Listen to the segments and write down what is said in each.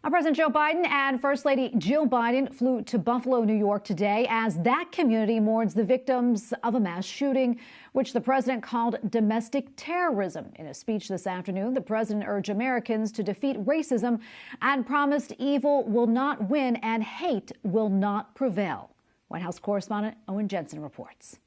President Joe Biden and First Lady Jill Biden flew to Buffalo, New York today as that community mourns the victims of a mass shooting, which the president called domestic terrorism. In a speech this afternoon, the president urged Americans to defeat racism and promised evil will not win and hate will not prevail. White House correspondent Owen Jensen reports.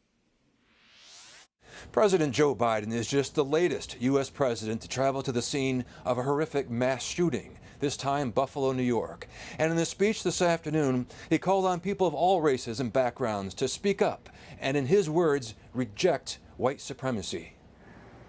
President Joe Biden is just the latest U.S. president to travel to the scene of a horrific mass shooting, this time Buffalo, New York. And in his speech this afternoon, he called on people of all races and backgrounds to speak up and, in his words, reject white supremacy.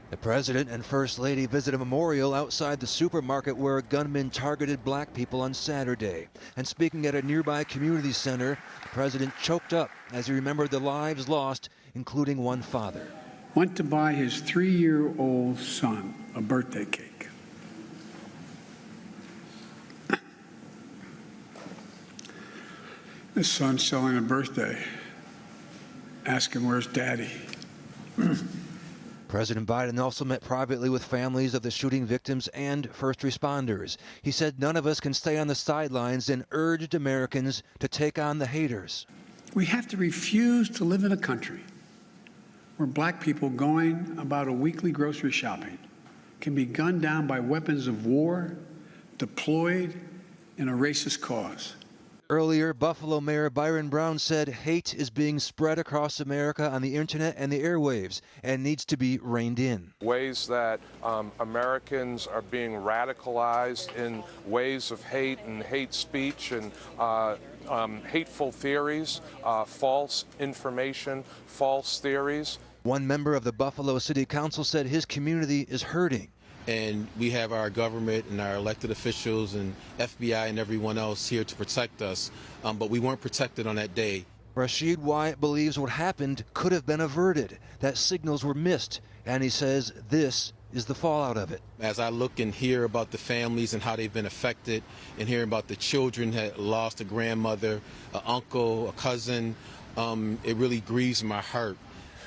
The president and first lady visit a memorial outside the supermarket where a gunman targeted black people on Saturday. And speaking at a nearby community center, the president choked up as he remembered the lives lost, including one father. Went to buy his 3-year-old son a birthday cake. His son's selling a birthday. Ask him, where's daddy? President Biden also met privately with families of the shooting victims and first responders. He said none of us can stay on the sidelines and urged Americans to take on the haters. We have to refuse to live in a country where black people going about a weekly grocery shopping can be gunned down by weapons of war deployed in a racist cause. Earlier, Buffalo Mayor Byron Brown said hate is being spread across America on the internet and the airwaves and needs to be reined in. Ways that Americans are being radicalized in ways of hate and hate speech and hateful theories, false information, false theories. One member of the Buffalo City Council said his community is hurting. And we have our government and our elected officials and FBI and everyone else here to protect us, but we weren't protected on that day. Rasheed Wyatt believes what happened could have been averted, that signals were missed, and he says this is the fallout of it. As I look and hear about the families and how they've been affected, and hearing about the children that lost a grandmother, an uncle, a cousin, it really grieves my heart.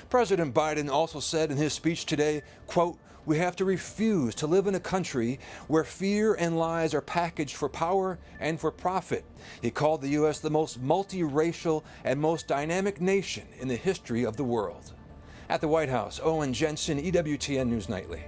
President Biden also said in his speech today, quote, "We have to refuse to live in a country where fear and lies are packaged for power and for profit." He called the U.S. the most multiracial and most dynamic nation in the history of the world. At the White House, Owen Jensen, EWTN News Nightly.